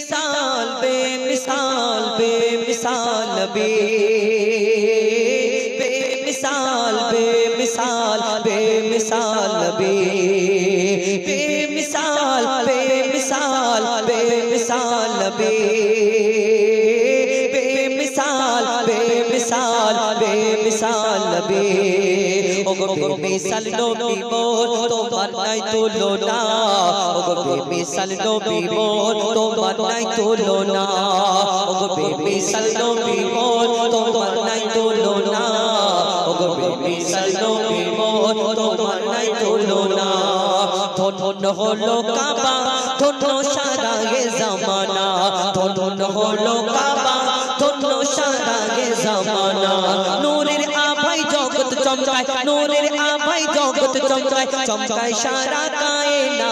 बेमिसाल बेमिसाल बेमिसाल नबी बेमिसाल बेमिसाल बेमिसाल नबी बेमिसाल बेमिसाल बेमिसाल नबी बेमिसाल बेमिसाल बेमिसाल नबी ओगो बेमिसाल नबी मोर তোমার নাই তুলনা ওগো বেমিসাল নবী মোর তোমার নাই তুলনা ওগো বেমিসাল নবী মোর তোমার নাই তুলনা ওগো বেমিসাল নবী মোর তোমার নাই তুলনা ধন্য হলো কাবা ধন্য সারা এ জামানা ধন্য হলো কাবা ধন্য সারা এ জামানা নূরের আভায় জগৎ চমকায় নূরের আভায় জগৎ চমকায় চমকায় সারা কায়না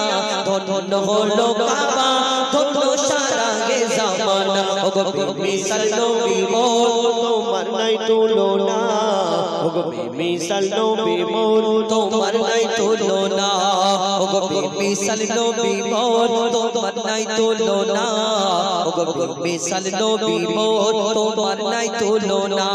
ধন্য হলো কাবা ধন্য সারা এ জামানা ওগো বেমিসাল নবী মোর তোমার নাই তুলনা ওগো বেমিসাল নবী মোর তোমার নাই তুলনা ওগো বেমিসাল নবী মোর তোমার নাই তুলনা ওগো বেমিসাল নবী মোর তোমার নাই তুলনা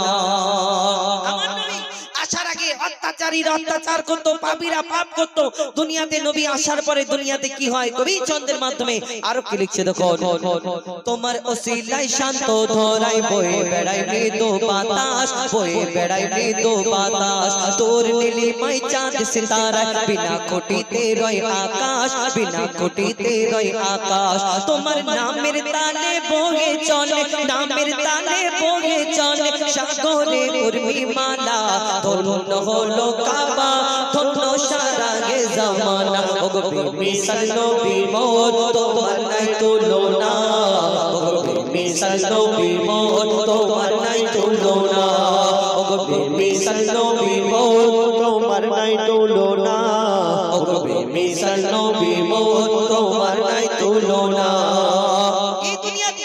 আমার নবী আসার আগে অত্যাচারীরা অত্যাচার করতো পাপীরা পাপ করতো দুনিয়াতে নবী আসার পরে দুনিয়াতে কি হয় কবি ছন্দের মাধ্যমে আরো কি লিখছে দেখো তোমার ওসিলায় শান্ত ধরাই বয়ে বেড়াই মৃদু বাতাস বয়ে বেড়াই মৃদু বাতাস তোর নীলিমায় চাঁদ সিতারা বিনা খুঁটিতে রয় আকাশ বিনা খুঁটিতে রয় আকাশ তোমার নামের তালে বহে চলে নামের তালে বহে চলে সাগরে উর্মি মালা ধন্য হলো কাবা ধন্য সারা এ জামানা ওগো বেমিসাল নবী মোর তোমার নাই তুলনা ওগো বেমিসাল নবী মোর তোমার নাই তুলনা ওগো বেমিসাল নবী মোর তোমার নাই তুলনা ওগো বেমিসাল নবী মোর তোমার নাই তুলনা এই দুনিয়াতে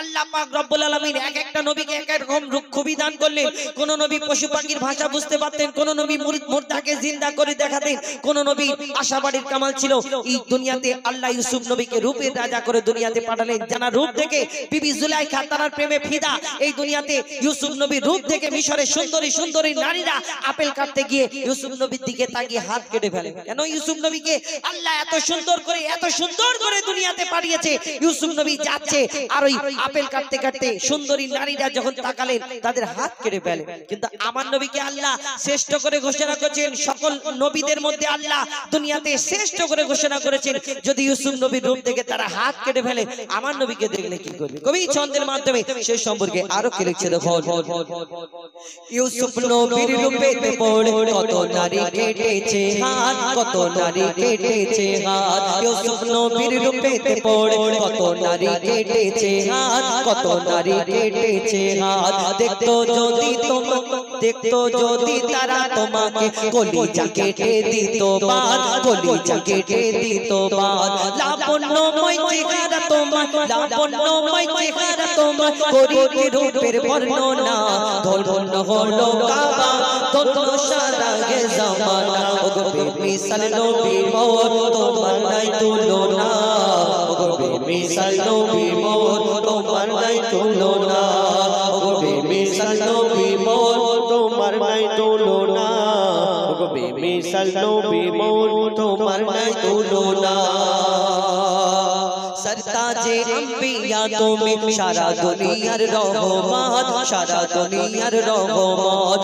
আল্লাহ পাক রব্বুল আলামিন এক একটা নবীকে এক এক রকম খুবই দান করলেন কোন নবী পশু পাখির ভাষা বুঝতে পারতেন কোন নবী মুর্দাকে জিন্দা করে দেখাতেন কোন নবী আশাবাড়ির কামাল ছিল এই দুনিয়াতে আল্লাহ ইউসুফ নবীকে রূপের রাজা করে দুনিয়াতে পাঠালেন জানা রূপ থেকে বিবি জুলাইখা তার প্রেমে ফিদা এই দুনিয়াতে ইউসুফ নবীর রূপ থেকে মিশরের সুন্দরী সুন্দরী নারীরা আপেল কাটতে গিয়ে ইউসুফ নবীর দিকে তাকিয়ে হাত কেটে ফেলে কেন ইউসুফ নবীকে আল্লাহ এত সুন্দর করে দুনিয়াতে পাঠিয়েছে ইউসুফ নবী যাচ্ছে আর ওই আপেল কাটতে কাটতে সুন্দরী নারীরা যখন তাকালেন তাদের হাত কেটে ফেলে কিন্তু আমার নবীকে আল্লাহ শ্রেষ্ঠ করে ঘোষণা করেছেন সকল নবীদের মধ্যে আল্লাহ দুনিয়াতে শ্রেষ্ঠ করে ঘোষণা করেছেন যদি ইউসুফ নবীর রূপ দেখে তারা হাত কেটে ফেলে আমার নবীকে দেখলে কি করবে কবি ছন্দের মাধ্যমে সেই সম্পর্কে আরো কি লিখছে দেখো ইউসুফ নবীর রূপেতে পড়ে কত নারী কেটেছে হাত কত নারী কেটেছে হাত ইউসুফ নবীর রূপেতে পড়ে কত নারী কেটেছে হাত কত নারী কেটেছে হাত দেখতো যদি তারা তোমাকে কলিজা কেটে দিত বাদ কলিজা কেটে দিত বাদ লাবণ্যময় চেহারা তোমার লাবণ্যময় চেহারা তোমার করিতে রূপের বর্ণনা ধন্য হলো কাবা ধন্য সারা এ জামানা ওগো বেমিসাল নবী মোর তোমার নাই তুলনা ওগো বেমিসাল নবী মোর তোমার নাই তুলনা ওগো বেমিসাল নবী মোর তোমার নাই তুলনা ওগো বেমিসাল নবী মোর তোমার নাই তুলনা सरताजे अंबिया तुम्हें सारा दुनियार रहमत सारा दुनियार रहमत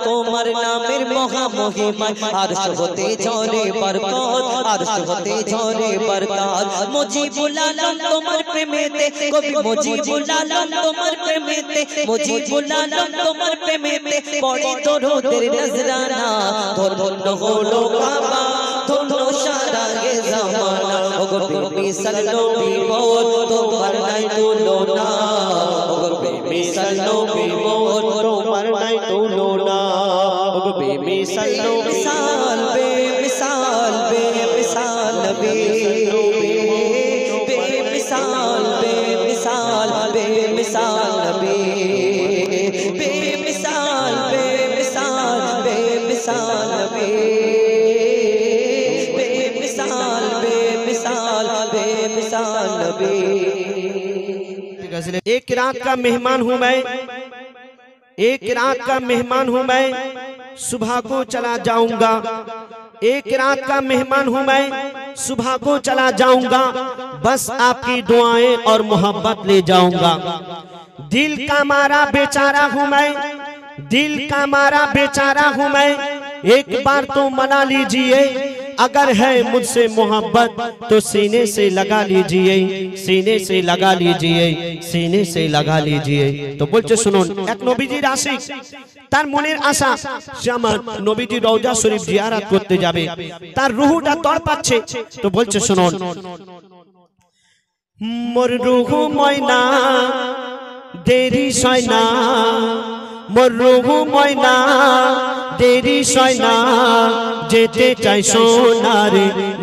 তোমার নামের মহা মহিমা আরশ হতে ঝরে বরকত আরশ হতে ঝরে বরকত মুজিবুল আলম তোমার প্রেমেতে কবি মুজিবুল আলম তোমার প্রেমেতে মুজিবুল আলম তোমার প্রেমেতে পড়ে দরুদের নজরানা ধন্য হলো কাবা ধন্য সারা এ জামানা ওগো বেমিসাল নবী মোর তোমার নাই তুলনা ওগো বেমিসাল নবী মোর তোমার নাই তুলনা ওগো বেমিসাল বেমিসাল বেমিসাল বেমিসাল নবী বেমিসাল বেমিসাল বেমিসাল নবী বেমিসাল বেমিসাল বেমিসাল নবী बेमिसाल बेमिसाल नबी एक रात का मेहमान हूँ मैं, एक रात का मेहमान हूँ मैं, सुबह को चला जाऊंगा। एक रात का मेहमान हूँ मैं, सुबह को चला जाऊंगा। बस आपकी दुआएं और मोहब्बत ले जाऊंगा। दिल का मारा बेचारा हूँ मैं, दिल का मारा बेचारा हूँ मैं, एक बार तो मना लीजिए। अगर है मुझसे मोहब्बत तो सीने से लगा लीजिए, सीने से लगा लीजिए, सीने से लगा लीजिए। तो बोलছে শুনুন, এক নবীজির আশিক, তার মনের আশা সে আমার নবীজির রওজা শরীফ জিয়ারত করতে যাবে, তার রূহটা তড়পাচ্ছে। তো বলছে শুনুন, মোর রূহ ময়না দেরি সয় না, মোর রূহ ময়না দেরি সয় না, যেতে চাই সোনার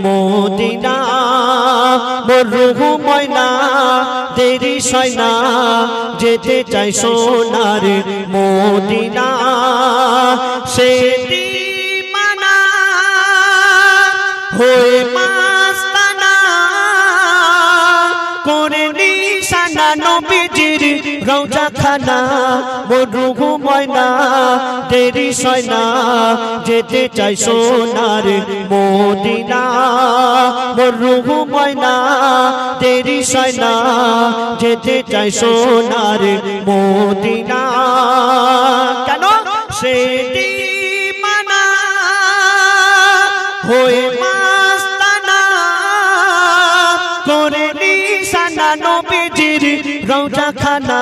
মদিনা। মোর রূহ ময়না দেরি সয় না, যেতে চাই সোনার মদিনা। সে দিওয়ানা হয়ে মাস্তানা করে নিশানা নবীজির রওজা খানা। মোর রূহ ময়না দেরি সয় না, যেতে চাই সোনার মদিনা। মোর রূহ ময়না দেরি সয় না, যেতে চাই সোনার মদিনা। কেন? সে দিওয়ানা হয়ে মাস্তানা করে নিশানা নবীজির রওজা খানা।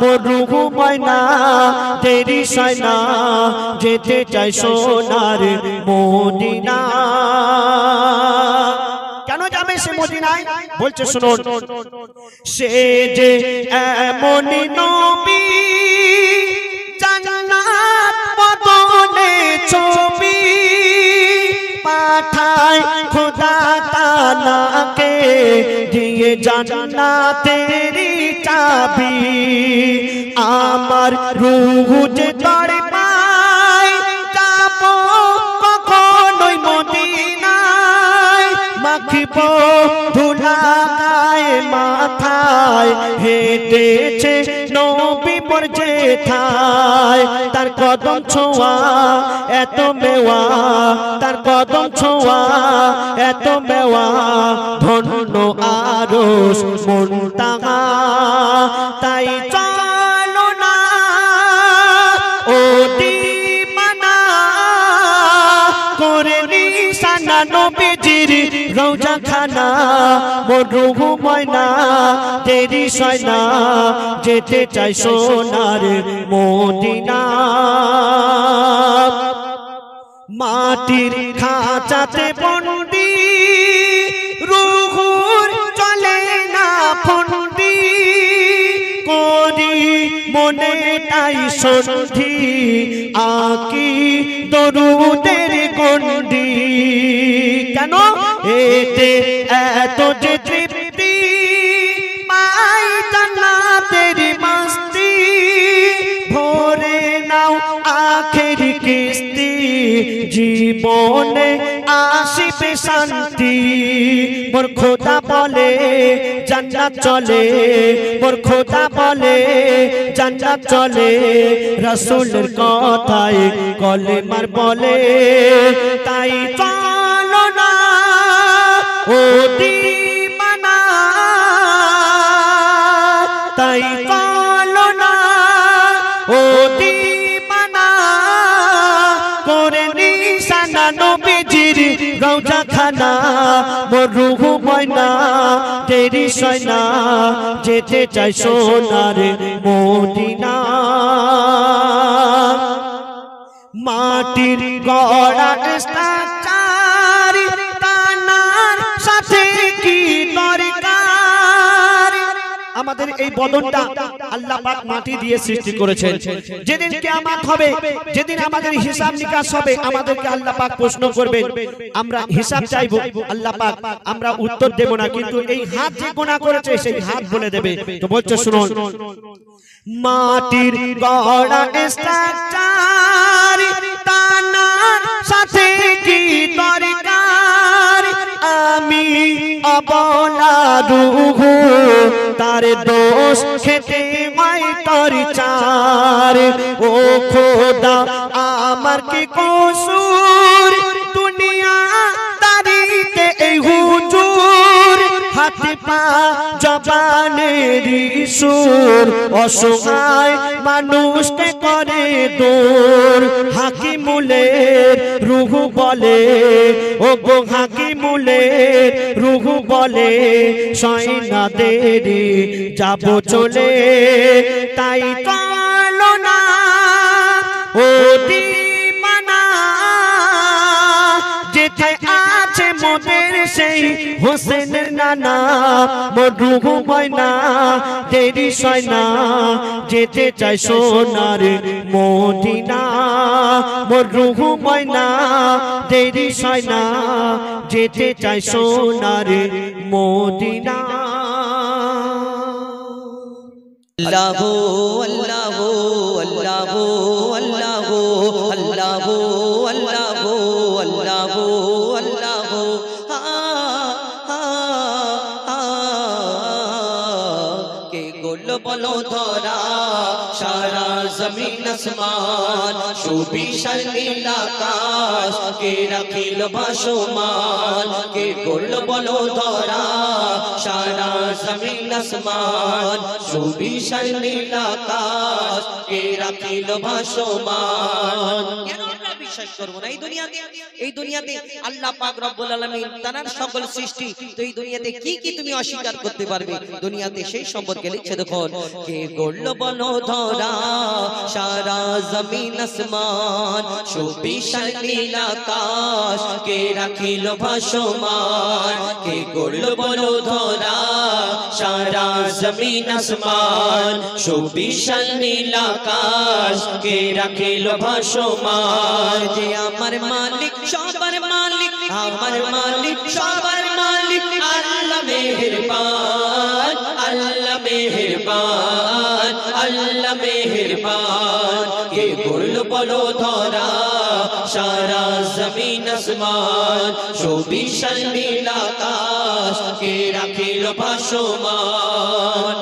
মোর রূহ ময়না দেরি সয় না, যেতে চাই সোনার মদিনা। কেন যাবে সে মদিনায়? বলছে শুনুন, সে যে এমনই নবী জান্নাত বদনে ছবি পাঠায় খোদা তাআলাকে দিয়ে জান্নাতেরি চাবি। আমার রূহ যে তড়পায় যাব কখনোই মদিনায়, মাখিব ধুলা গায়ে মাথায়, হেঁটেছে নবী মোর যেথায়। তার কদম ছোঁয়া এত মেওয়া, তার কদম ছোঁয়া এত মেওয়া, ধন্য আরশ মুনতাহা। তাই চলো না ও দিওয়ানা করে নিশানা নবীজির রওজা খানা। মোর রূহ ময়না দেরি সয় না, যেতে চাই সোনার মদিনা। মাটির খাঁচাতে বন্দি রূহুর চলে না ফন্দি, করি মনে তাই সন্ধি আকি দরুদের গন্ডি। কেন? এতে এত যে তৃপ্তি পাই জান্নাতের মস্তি, ভরে নাও আখেরি কিস্তি, জীবনে আসিবে শান্তি। মোর খোদা বলে জান্নাত চলে, মোর খোদা বলে জান্নাত চলে, রাসূলের কথায় কলেমার বলে। তাই চলো না ও দিওয়ানা, তাই চলো না ও দিওয়ানা করে নিশানা নবীজির রওজা খানা। মোর রূহ ময়না দেরি সয় না, যেতে চাই সোনার মদিনা। মাটির গড়া স্ট্রাকচার তানার সাথে কি দরকার? আমাদের এই বদনটা আল্লাহ পাক মাটি দিয়ে সৃষ্টি করেছেন। যেদিন কিয়ামত হবে, যেদিন আমাদের হিসাব নিকাশ হবে, আমাদেরকে আল্লাহ পাক প্রশ্ন করবেন, আমরা হিসাব চাইবো আল্লাহ পাক, আমরা উত্তর দেব না, কিন্তু এই হাত যে গুনাহ করেছে সেই হাত বলে দেবে। তো বলছে শুনুন, মাটির গড়া স্ট্রাকচার তানার সাথে কি দরকার? আমি অবলা রুহু তার দোষ খেতে হয় তোর চার ও খোদা আমার কি কসুর দুনিয়া দারিতে এই হুজুর হাত পা জবানের সুর অসহায় মানুষকে করে দূর হাকিমুলের রুহু বলে ও গো হাকিমুলের রুহু বলে সয়না দেরি যাব চলে তাই চলো না ও দিমানা যেতে আছে মোদের সেই হোসেনের নানা মোর রুহু ময়না দেরি সয়না যেতে চাই সোনার মদিনা মোর রুহু ময়না দেরি সয়না যেতে চাই সোনার মদিনা अल्लाह अल्लाह अल्लाह अल्लाह अल्लाह अल्लाह अल्लाह अल्लाह के गोल बोलो धरा सारा जमीन आसमान सुबिशाल नील आकाश के रखिल भासमान के गोल बोलो धरा सारा जमीन आसमान सुबिशाल नील आकाश के रखिल भासमान বিশ্বাস করব না এই দুনিয়াতে আল্লাহ পাক রব্বুল আলামিন তার সকল সৃষ্টি তো এই দুনিয়াতে কি কি তুমি অস্বীকার করতে পারবে দুনিয়াতে সেই সম্পর্কে লিখছে দেখুন কে গড়ল বলো ধরা সারা জমিন আসমান সুবিশাল নীল আকাশ কে রাখিল ভাসমান কে গড়ল বলো ধরা সারা জমিন আসমান সুবিশাল নীল আকাশ কে রাখিল ভাসমান যে আমার মালিক সবার মালিক আমার মালিক সবার মালিক আল্লাহ মেহেরবান আল্লাহ মেহেরবান আল্লাহ মেহেরবান কে গড়ল বলো ধরা সারা জমিন আসমান সুবিশাল নীল আকাশ কে রাখিল ভাসমান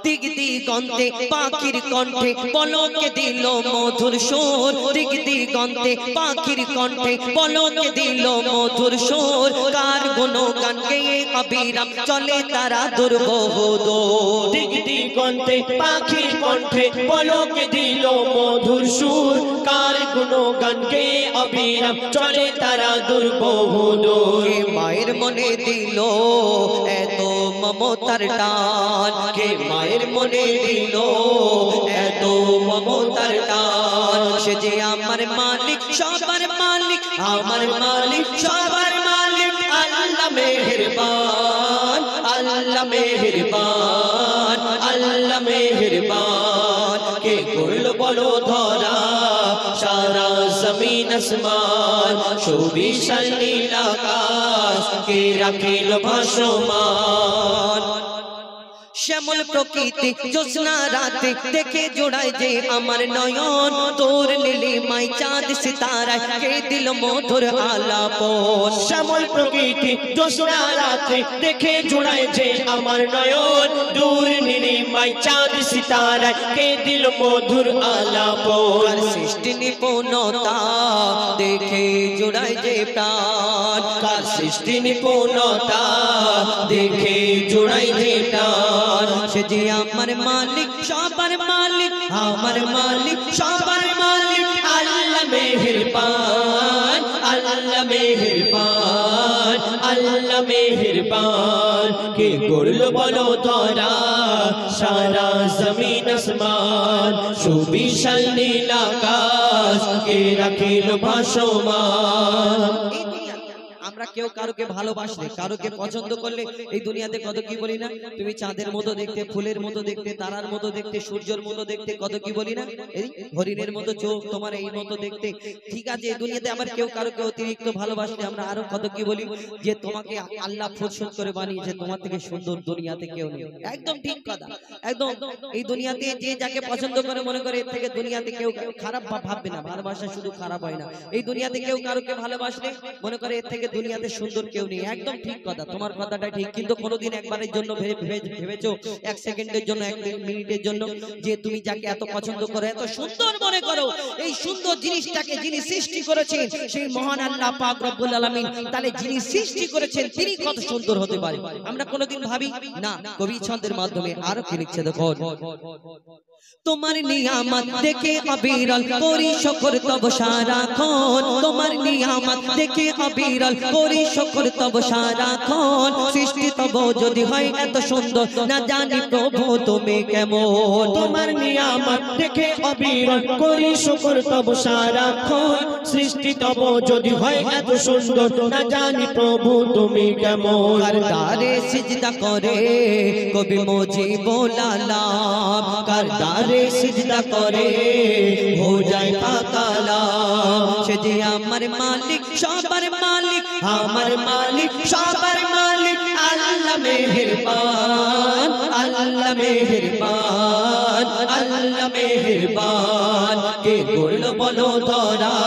দিক দিগন্তে পাখির কণ্ঠে পলকে দিল মধুর সুর দিক দিগন্তে পাখির কণ্ঠে পলকে দিল মধুর সুর কার গুণগান গেয়ে অবিরাম চলে তারা দুর্বহ দূর দিক দিগন্তে পাখির কণ্ঠে পলকে দিল মধুর সুর কার গুণগান গেয়ে অবিরাম চলে তারা দুর্বহ দূর মায়ের মনে দিল এত মমতার টান কে মায়ের মনে দিল এত মমতার টান সে যে আমার মালিক সবার মালিক আমার মালিক সবার মালিক আল্লাহ মেহেরবান আল্লাহ মেহেরবান আল্লাহ মেহেরবান কে করল বলো ধরা সারা জমিন আসমান সুবিশাল নীল আকাশ কে রাখিল ভাসমান শ্যামল প্রকৃতি জ্যোৎস্না রাতে দেখে জোড়ায় যে আমার নয়ন তোর নীলিমায় চাঁদ সিতারায় কে দিল মধুর আলাপন শ্যামল প্রকৃতি জ্যোৎস্না রাতে দেখে জোড়ায় যে আমার নয়ন দূর নীলিমায় চাঁদ সিতারায় কে দিল মধুর আলাপন সৃষ্টি নিপুণতা দেখে জোড়ায় যে প্রাণ কার সৃষ্টি নিপুণতা দেখে জোড়ায় যে প্রাণ সে যে আমার মালিক সবার মালিক আমার মালিক সবার মালিক আল্লাহ মেহেরবান আল্লাহ মেহেরবান আল্লাহ মেহেরবান কে গড়ল বলো ধরা সারা জমিন আসমান সুবিশাল নীল আকাশ কে রাখিল ভাসমান আমরা কেউ কারোকে ভালোবাসলে কারোকে পছন্দ করলে এই দুনিয়াতে কত কি বলি না তুমি চাঁদের মতো দেখতে ফুলের মতো দেখতে তারার মতো দেখতে সূর্যের মতো দেখতে কত কি বলি না এই হরিণের মতো চোখ তোমার এই মতো দেখতে ঠিক আছে এই দুনিয়াতে আবার কেউ কারোকে অতিরিক্ত ভালোবাসলে আমরা আরো কত কি বলি যে তোমাকে আল্লাহ ফুরসত করে বানিয়েছে তোমার থেকে সুন্দর দুনিয়াতে কেউ নেই একদম ঠিক কথা একদম এই দুনিয়াতে যে যাকে পছন্দ করে মনে করে এর থেকে দুনিয়াতে কেউ খারাপ ভাববে না ভালোবাসা শুধু খারাপ হয় না এই দুনিয়াতে কেউ কারোকে ভালোবাসলে মনে করে এর থেকে দুনিয়াতে সুন্দর কেউ নেই। একদম ঠিক কথা, তোমার কথাটা ঠিক। কিন্তু কোনোদিন একবারের জন্য ভেবেছো, এক সেকেন্ডের জন্য, এক মিনিটের জন্য, যে তুমি যাকে এত পছন্দ করো, এত সুন্দর মনে করো, এই সুন্দর জিনিসটাকে যিনি সৃষ্টি করেছেন সেই মহান আল্লাহ পাক রব্বুল আলামিন, তাহলে যিনি সৃষ্টি করেছেন তিনি কত সুন্দর হতে পারে? আমরা কোনোদিন ভাবি না। কবি ছন্দের মাধ্যমে আরো কি লিখছে দেখো, তোমার নিয়ামত দেখে অবিরল করি শুকর তব সারাক্ষণ, তোমার নিয়ামত দেখে অবিরল করি শুকর তব সারাক্ষণ, সৃষ্টি তব যদি হয় এত সুন্দর না জানি প্রভু তুমি কেমন, তোমার নিয়ামত দেখে অবিরল করি শুকর তব সারাক্ষণ, সৃষ্টি তব যদি হয় এত সুন্দর না জানি প্রভু তুমি কেমন। করদারে সিজদা করে কবি মুজিবুল আলাম, করদারে সিজদা করে हो जाए পাকালাম, সে যে আমার মালিক সবার মালিক, আমার মালিক সবার মালিক, আল্লাহ মেহেরবান, আল্লাহ মেহেরবান, আল্লাহ মেহেরবান, কে গড়ল বলো ধরা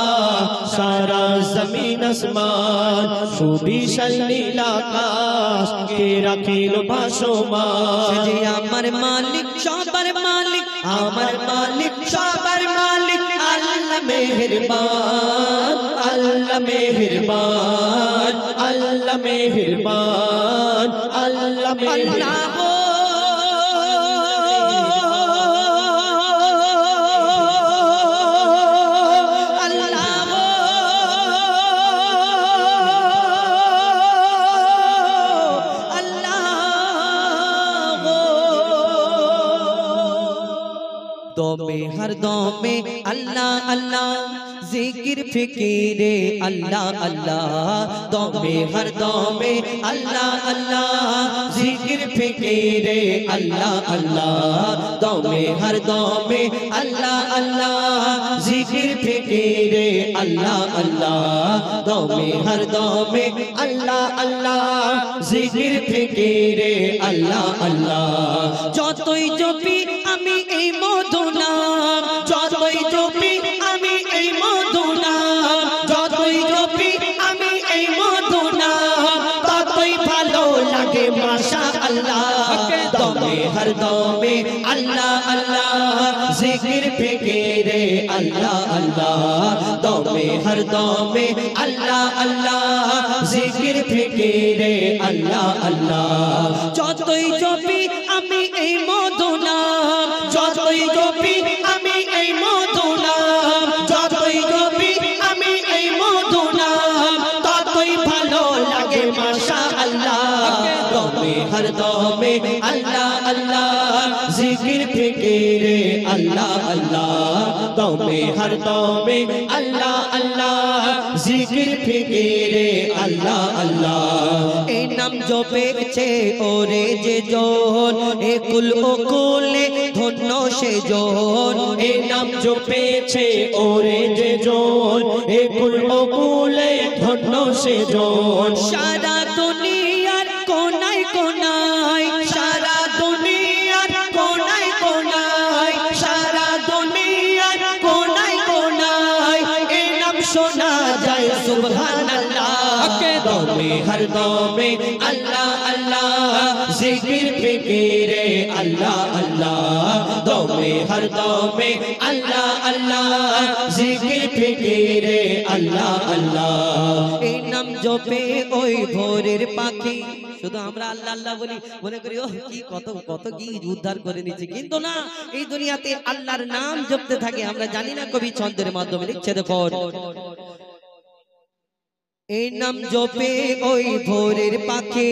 সারা জমিন আসমান, সুবিশাল নীল আকাশ কে রাখিল ভাসমান, সে যে আমার মালিক সবার মালিক, আমার মালিক সবার মালিক, আল্লাহ মেহেরবান, আল্লাহ মেহেরবান, আল্লাহ মেহেরবান, আল্লাহ মেহেরবান। दमे हर दमे अल्लाह अल्लाह जिक्र फिकीरे अल्लाह अल्लाह, दमे हर दमे अल्लाह अल्लाह जिक्र फिकीरे अल्लाह अल्लाह, दमे हर दमे अल्लाह अल्लाह जिक्र फिकीरे अल्लाह अल्लाह, दमे हर दमे अल्लाह अल्लाह जिक्र फिकीरे अल्लाह अल्लाह, যতই জপি আমি এই মধু নাম, যতই জপি আমি এই মধু নাম, যতই জপি আমি এই মধু নাম, ততই ভালো লাগে মাশাআল্লাহ, দমে হর দমে আল্লাহ আল্লাহ জিকির ফিকিরে আল্লাহ আল্লাহ, দমে হর দমে আল্লাহ আল্লাহ জিকির ফিকিরে আল্লাহ আল্লাহ, যতই জপি আমি এই মধু নাম, যতই জপি আমি এই মধু নাম, যতই জপি আমি এই মধু নাম, ততই ভালো লাগে মাশাআল্লাহ, দমে হর দমে আল্লাহ আল্লাহ জিকির ফিকিরে আল্লাহ আল্লাহ, দমে হর দমে আল্লাহ আল্লাহ জিকির ফিকিরে আল্লাহ আল্লাহ, এই নাম জপেছে ওরে যে জন, এ কুল ও কুলে ধন্য সে জন, এই নাম জপেছে ওরে যে জন, এ কুল ও কুলে ধন্য সে জন, সারা দুনিয়ার কোনায় কোনায়, সারা দুনিয়ার কোনায় কোনায়, সারা দুনিয়ার কোনায় কোনায় এই নাম শোনা যায় সুবহানাল্লাহ, দমে হর দমে আল্লাহ আল্লাহ জিকির ফিকিরে আল্লাহ আল্লাহ, দমে হর দমে আল্লাহ আল্লাহ জিকির ফিকিরে আল্লাহ আল্লাহ, এই নাম জপে ওই ভোরের পাখি, শুধু আমরা আল্লাহ আল্লাহ বলি, মনে করি ও কি কত কত কি উদ্ধার করে নিচ্ছে, কিন্তু না, এই দুনিয়াতে আল্লাহর নাম জপতে থাকে। আমরা জানি না কবি ছন্দের মাধ্যমে লিখছে দেখো, এই নাম জপে ওই ভোরের পাখি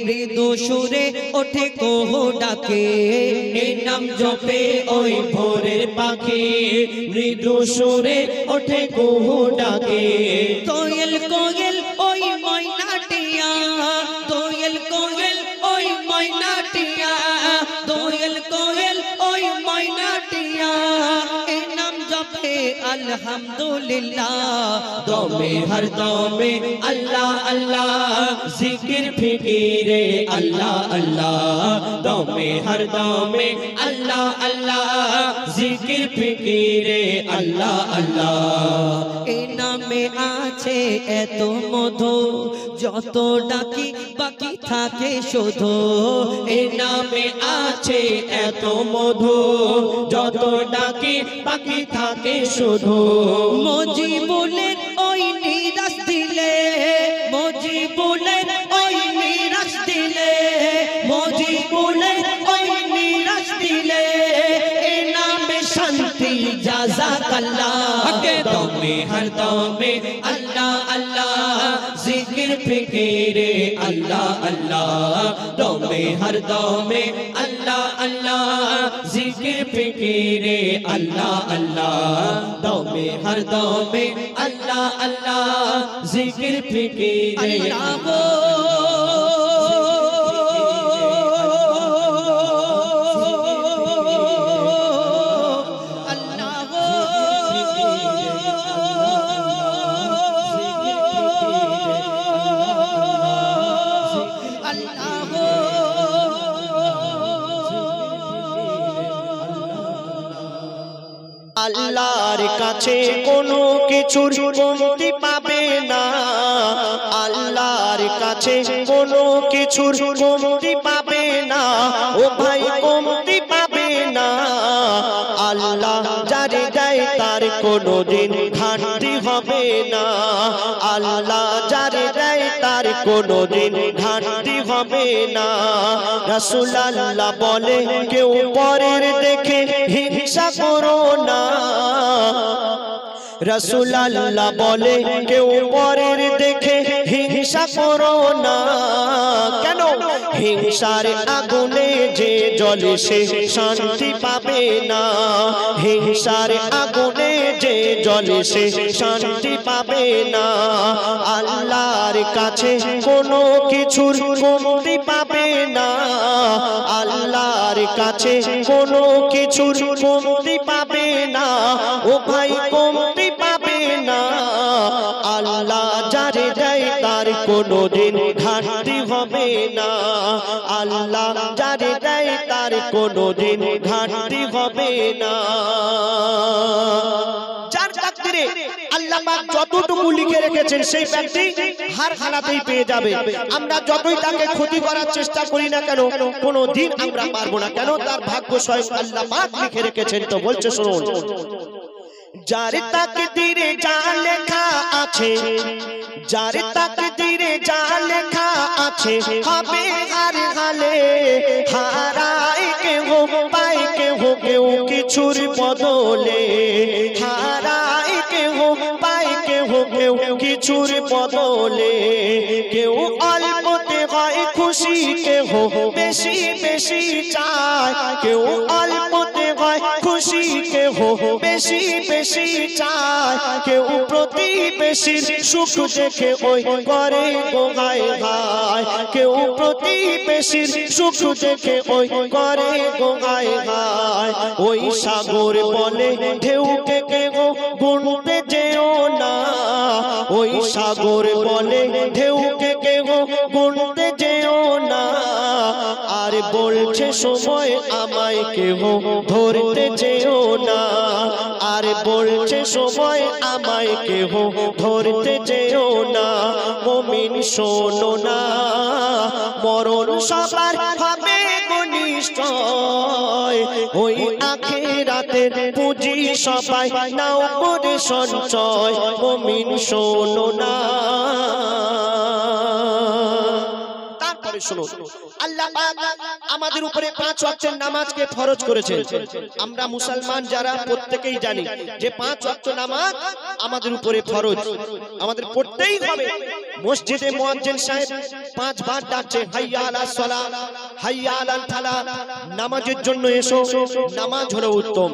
মৃদু সুরে ওঠে কোহ ডাকে, এই নাম জপে ওই ভোরের পাখি মৃদু সুরে ওঠে কোহ ডাকে, কোয়েল কোয়েল ওই ময়নাটিয়া, কোয়েল কোয়েল ওই ময়নাটিয়া, কোয়েল কোয়েল ওই ময়নাটিয়া, এই নাম জপে আলহামদুলিল্লাহ, দমে হর দমে আল্লাহ আল্লাহ জিকির ফিকিরে আল্লাহ আল্লাহ, दमे हर दमे अल्लाह अल्लाह जिक्र फिकिरे अल्लाह अल्लाह ए नामे आछे एत मधु যত ডাকি বাকি থাকে শুধু ए नामे आछे एत मधु যত ডাকি বাকি থাকে শুধু মজিবুলের ওই নিরাশ দিলে মজিবুলের ওই নিরাশ দিলে মজিবুলের ওই নিরাশ দিলে এ নামে শান্তি জাযাকাল্লাহ के दमे हर दमे अल्लाह अल्लाह जिक्र फिकिरे अल्लाह अल्लाह दमे हर दमे अल्लाह अल्लाह जिक्र फिकिरे अल्लाह अल्लाह दमे हर दमे अल्लाह अल्लाह जिक्र फिकिरे আল্লাহর কাছে কোনো কিছুর কমতি পাবে না আল্লাহর কাছে কোনো কিছুর কমতি পাবে না ও ভাই কমতি পাবে না আল্লাহ যারে দেয় তার কোনোদিন ঘাটতি হবে না আল্লাহ যারে দেয় তার কোনোদিন ঘাটতি হবে না রাসূলুল্লাহ বলে কেউ পরের দেখে হিংসা করো না রাসূলুল্লাহ বলে কেউ পরের দেখে হিংসা করো না কেন হিংসার আগুনে যে জ্বলে সে শান্তি পাবে না হিংসার আগুনে যে জ্বলে সে শান্তি পাবে না আল্লাহর কাছে কোনো কিছুর কমতি পাবে না আল্লাহর কাছে কোনো কিছুর কমতি পাবে না ও ভাই কমতি পাবে না আল্লাহ যারে দেয় তার কোনোদিন ঘাটতি হবে না আল্লাহ যারে দেয় তার কোনোদিন ঘাটতি হবে না যার তাকদীরে আল্লাহ পাক যতটুকু লিখে রেখেছেন সেই ব্যক্তি হার হালাতেই পেয়ে যাবে আমরা যতই তাকে ক্ষতি করার চেষ্টা করি না কেন কোনোদিন আমরা পারবো না কেন তার ভাগ্য স্বয়ং আল্লাহ পাক লিখে রেখেছেন তো বলছে শুনুন যার তাকদীরে যা লেখা আছে যার তাকদীরে যা লেখা আছে হবে হার হালে হারায় কেহ পায় কেহ কেউ কিছুর বদলে হারায় কেহ পায় কেহ কেউ কিছুর বদলে কেউ অল্পতে হয় খুশি কেহ বেশি বেশি চায় কেউ অল্পতে হয় খুশি কেহ বেশি বেশি চায় কেউ প্রতিবেশীর সুখ দেখে ওই করে গোগায় গায় কেউ প্রতিবেশীর সুখ দেখে ওই করে গোগায় গায় ওই সাগর বলে ঢেউকে কেহ গুনতে যেও না ওই সাগর বলে ঢেউকে কেহ গুনতে যেও না আর বলছে সময় আমায় কেহ ধরতে যেও না আর বলছে সময় আমায় কেহ ধরতে যেও না মুমিন শোনো না মরণ সবার হবে নিশ্চয় ওই আখিরাতের পুঁজি সবাই নাও করে সঞ্চয় মুমিন শোনো না তারপরে শুনো আল্লাহ পাক আমাদের উপরে 5 ওয়াক্তের নামাজকে ফরজ করেছেন আমরা মুসলমান যারা প্রত্যেকেই জানি যে 5 ওয়াক্ত নামাজ আমাদের উপরে ফরজ আমাদের পড়তেই হবে মসজিদে মুয়াজ্জিন সাহেব 5 বার ডাকছে হাইয়া আলাস সালাহ হাইয়া আলাল ফালাহ নামাজের জন্য এসো নামাজ হলো উত্তম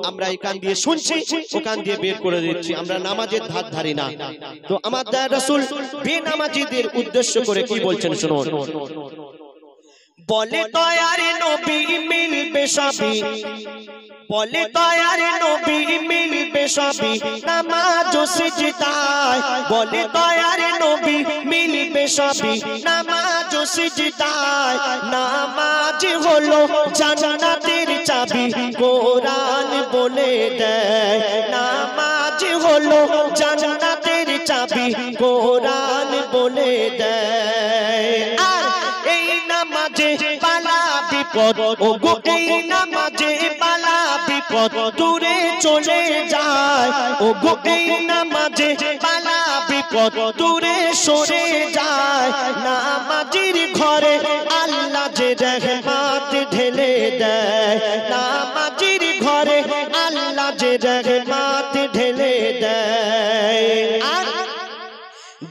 আমরা এই কান দিয়ে শুনছি ও কান দিয়ে বের করে দিচ্ছি আমরা নামাজের ধার ধারি না তো আমাদের দয়ার রাসূল বেনামাজীদের উদ্দেশ্য করে কি বলছেন শুনুন বলে দয়ার নবী মিলবে সবই বলে দয়ার নবী মিলবে সবই নামাজ ও সিজদায় বলে দয়ার নবী মিলবে সবই নামাজ ও সিজদায় নামাজ হলো জান্নাতের চাবি কোরআন বলে দেয় নামাজ হলো জান্নাতের চাবি কোরআন বলে দেয় আর এই নামাজে বালা বিপদ ওগো এই নামাজে বালা বিপদ দূরে চলে যায় ওগো এই নামাজে বালা বিপদ দূরে সরে যায় নামাজির ঘরে আল্লাহ যে রহমত ঢেলে দেয় নামাজির ঘরে আল্লাহ যে রহমত ঢেলে দেয় আর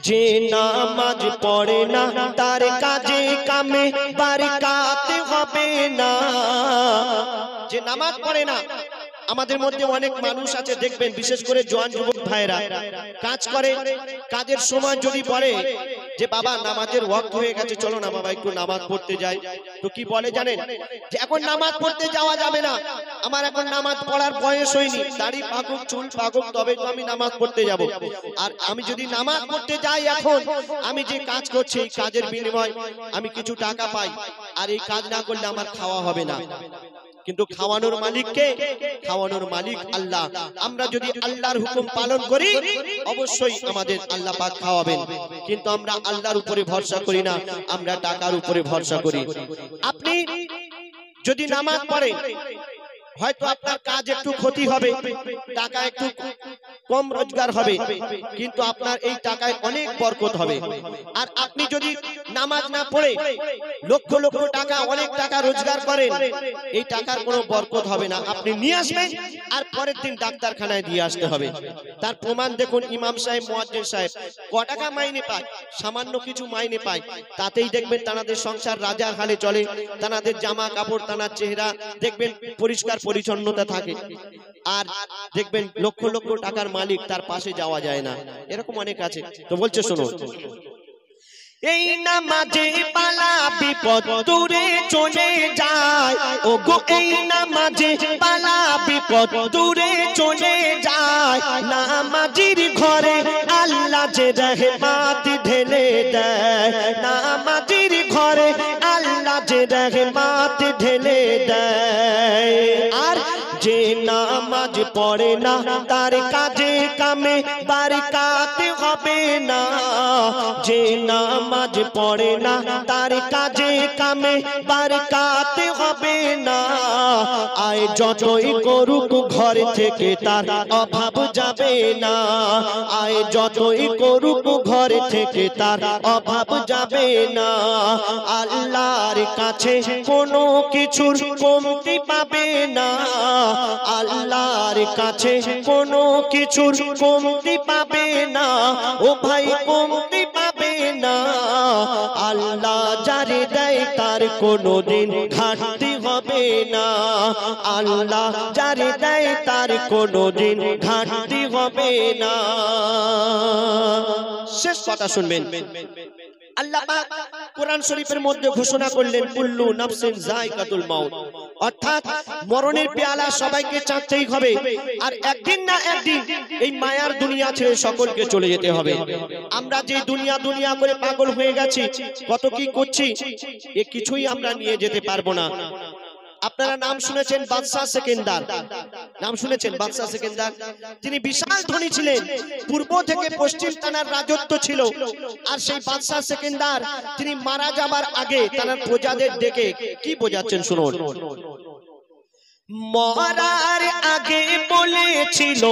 যে নামাজ পড়ে না তার কাজে কামে বারকাত হবে না যে নামাজ পড়ে না আমাদের মধ্যে অনেক মানুষ আছে দেখবেন বিশেষ করে জওয়ান যুবক ভাইরা কাজ করে কাজের সময় যদি বলে যে বাবা নামাজের ওয়াক্ত হয়ে গেছে চলো না বাবা একটু নামাজ পড়তে যাই তো কি বলে জানেন যে এখন নামাজ পড়তে যাওয়া যাবে না আমার এখন নামাজ পড়ার বয়স হয়নি দাড়ি পাকুক চুল পাকুক তবে তো আমি নামাজ পড়তে যাব আর আমি যদি নামাজ পড়তে যাই এখন আমি যে কাজ করছি এই কাজের বিনিময়ে আমি কিছু টাকা পাই আর এই কাজ না করলে আমার খাওয়া হবে না কিন্তু খাওয়ানোর মালিক কে খাওয়ানোর মালিক আল্লাহ আমরা যদি আল্লাহর হুকুম পালন করি অবশ্যই আমাদের আল্লাহ পাক খাওয়াবেন কিন্তু আমরা আল্লাহর উপরে ভরসা করি না আমরা টাকার উপরে ভরসা করি আপনি যদি নামাজ পড়েন হয়তো আপনার কাজ একটু ক্ষতি হবে টাকা একটু কম রোজগার হবে কিন্তু আপনার এই টাকায় অনেক বরকত হবে আর আপনি যদি নামাজ না পড়ে লক্ষ লক্ষ টাকা অনেক টাকা রোজগার করেন এই টাকার কোনো বরকত হবে না আপনি নিয়ে আসবেন আর পরের দিন ডাক্তারখানায় দিয়ে আসতে হবে তার প্রমাণ দেখুন ইমাম সাহেব মুয়াজ্জিন সাহেব ক টাকা মাইনে পায় সামান্য কিছু মাইনে পায় তাতেই দেখবেন তাদের সংসার রাজার হালে চলে তাদের জামা কাপড় তার চেহারা দেখবেন পরিষ্কার পরিচ্ছন্নতা থাকে আর দেখবেন লক্ষ লক্ষ টাকার মালিক তার পাশে যাওয়া যায় না এরকম অনেক আছে তো বলছে শোনো এই নামাজে বালা বিপদ দূরে চলে যায় ওগো এই নামাজে বালা বিপদ দূরে চলে যায় নামাজির ঘরে আল্লাহ যে রহমত ঢেলে দেয় নামাজির ঘরে আল্লাহ যে রহমত ঢেলে দেয় আর যে নামাজ পড়ে না তার কাজে কামে বারকাত হবে না যে নামাজ পড়ে না তার কাজে কামে বারকাত হবে না আয় যতই করুক ঘর থেকে তার অভাব যাবে না আয় যতই করুক ঘর থেকে তার অভাব যাবে না আল্লাহর কাছে কোনো কিছুর কমতি পাবে না আল্লাহর কাছে কোনো কিছুর কমতি পাবে না ও ভাই কমতি পাবে না আল্লাহ যারে দেয় তার কোনোদিন ঘাটতি হবে না আল্লাহ যারে দেয় তার কোনোদিন ঘাটতি হবে না শেষ কথা শুনবেন আল্লাহ পাক কোরআন শরীফের মধ্যে ঘোষণা করলেন কুল্লু নাফসিন যায়কাতুল মাউত অর্থাৎ মরণের পেয়ালা সবাইকে চাটতেই হবে আর একদিন না একদিন এই মায়ার দুনিয়া ছেড়ে সকলকে চলে যেতে হবে আমরা যে দুনিয়া দুনিয়া করে পাগল হয়ে গেছি কত কি করছি এ কিছুই আমরা নিয়ে যেতে পারবো না আপনারা নাম শুনেছেন বাদশাহ সেকেন্দার নাম শুনেছেন বাদশাহ সেকেন্দার তিনি বিশাল ধনী ছিলেন পূর্ব থেকে পশ্চিম তার রাজত্ব ছিল আর সেই বাদশাহ সেকেন্দার তিনি মারা যাবার আগে তার প্রজাদের ডেকে কি বোঝাচ্ছেন শুনুন মরার আগে বলেছিল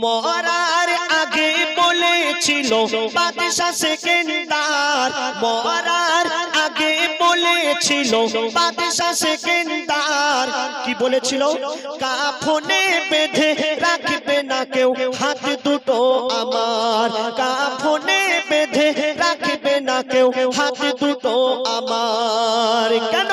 মরার আগে বলেছিল বাদশাহ সেকেন্দার মরার আগে বলেছিল বাদশাহ সেকেন্দার কি বলেছিল কাফনে বেঁধে রাখবে না কেউ হাত দুটো আমার কাফনে বেঁধে রাখবে না কেউ হাত দুটো আমার কেন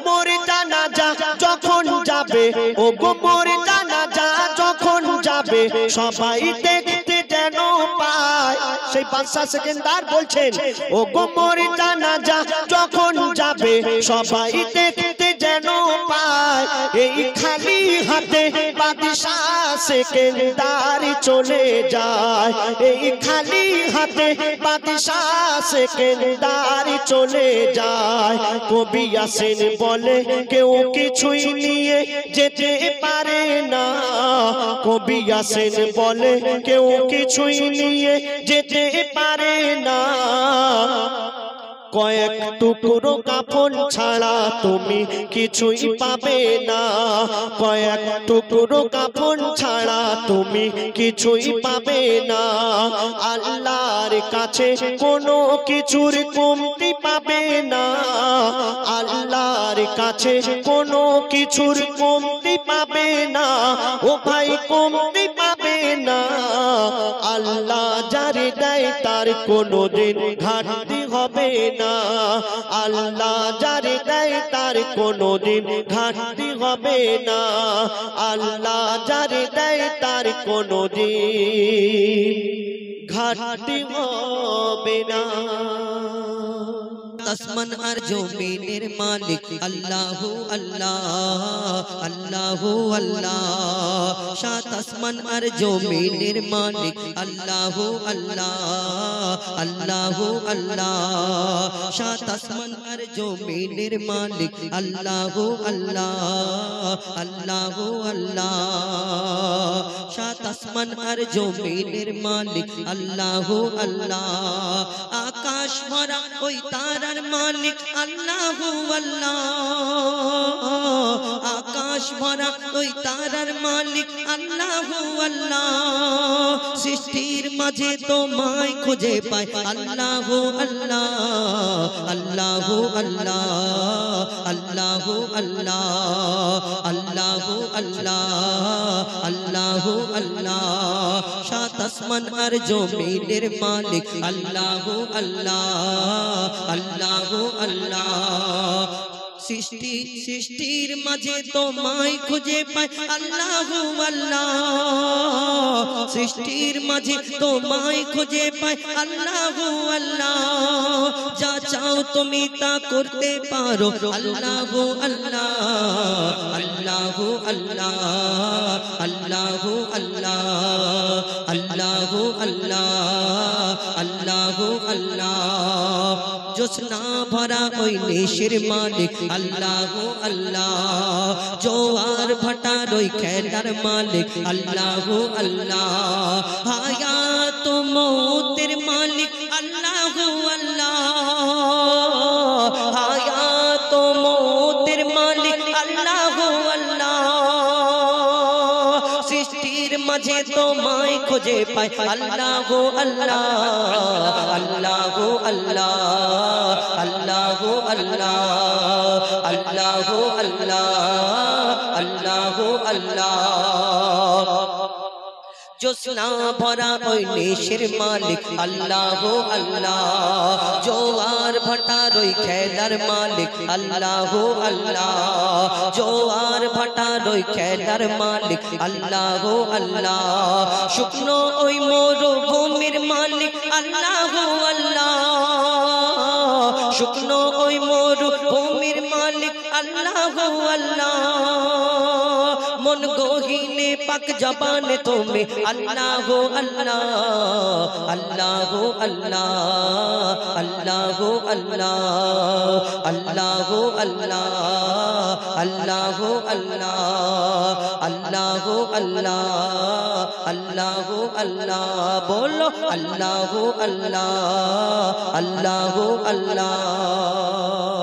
মোর জানাজা যখন যাবে ও গো মোর জানাজা যখন যাবে সবাই দেখতে যেন পায় সেই বাদশাহ সেকেন্দার বলছেন ও গো মোর জানাজা যখন যাবে সবাই দেখতে যেন পায় এই খালি হাতে বাদশাহ সেকেন্দার চলে যায় এই খালি হাতে বাদশাহ সেকেন্দার চলে যায় কবি আসেন বলে কেউ কিছুই নিয়ে যেতে পারে না কবি আসেন বলে কেউ কিছুই নিয়ে যেতে পারে না কয়েক টুকরো কাফন ছাড়া তুমি কিছুই পাবে না কয়েক টুকরো কাফন ছাড়া তুমি কিছুই পাবে না আল্লাহর কাছে কোনো কিছুর কমতি পাবে না আল্লাহর কাছে কোনো কিছুর কমতি পাবে না ও ভাই কমতি পাবে না আল্লাহ যারে দেয় তার কোনোদিন ঘাটতি হবে না আল্লাহ যারে দেয় তার কোনোদিন ঘাটতি হবে না আল্লাহ যারে দেয় তার কোনোদিন ঘাটতি হবে না আসমান আর জমিনের মালিক আল্লাহু আল্লাহ আল্লাহু আল্লাহ সাত আসমান আর জমিনের মালিক আল্লাহু আল্লাহ আল্লাহু আল্লাহ সাত আসমান আর জমিনের মালিক আল্লাহু আল্লাহ আল্লাহু আল্লাহ সাত আসমান আর জমিনের মালিক আল্লাহু আল্লাহ আকাশ ভরা ওই তারার মালিক আল্লাহু আল্লাহ আকাশ ভরা ওই তারার মালিক আল্লাহু আল্লাহ সৃষ্টির মাঝে তোমায় খুঁজে পায় আল্লাহু আল্লাহ আল্লাহু আল্লাহ আল্লাহু আল্লাহ আল্লাহু আল্লাহ আল্লাহু আল্লাহ সাত আসমান আর জমিনের মালিক আল্লাহু আল্লাহ আল্লাহু আল্লাহ সৃষ্টির মাঝে তোমায় খুঁজে পায় আল্লাহু আল্লাহ সৃষ্টির মাঝে তোমায় খুঁজে পায় আল্লাহু আল্লাহ যা চাও তুমি তা করতে পারো আল্লাহু আল্লাহ আল্লাহু আল্লাহ আল্লাহু আল্লাহ আল্লাহু আল্লাহ আল্লাহু আল্লাহ জোছনা ভরা ওই নিশির মালিক আল্লাহু আল্লাহ জোয়ার ভাটার ওই খেলার মালিক আল্লাহু আল্লাহ হায়াত মৌতের মালিক আল্লাহু আল্লাহ হায়াত মৌতের মালিক আল্লাহু আল্লাহ সৃষ্টির মাঝে তোমায় খুঁজে পায় আল্লাহু আল্লাহ আল্লাহু আল্লাহ আল্লাহু আল্লাহ আল্লাহু আল্লাহ আল্লাহু আল্লাহ জোছনা ভরা ওই নিশির মালিক আল্লাহু আল্লাহ জোয়ার ভাটার ওই খেলার মালিক আল্লাহু আল্লাহ জোয়ার ভাটার ওই খেলার মালিক আল্লাহু আল্লাহ শুকনো ওই মরুভূমির মালিক আল্লাহু আল্লাহ শুকনো ওই মরুভূমির মালিক আল্লাহু আল্লাহ মন গহিনে পাক জবানে তুমি আল্লাহু আল্লাহ আল্লাহু আল্লাহ আল্লাহু আল্লাহ আল্লাহু আল্লাহ আল্লাহু আল্লাহ আল্লাহু আল্লাহ আল্লাহু আল্লাহ বলো আল্লাহু আল্লাহ আল্লাহু আল্লাহ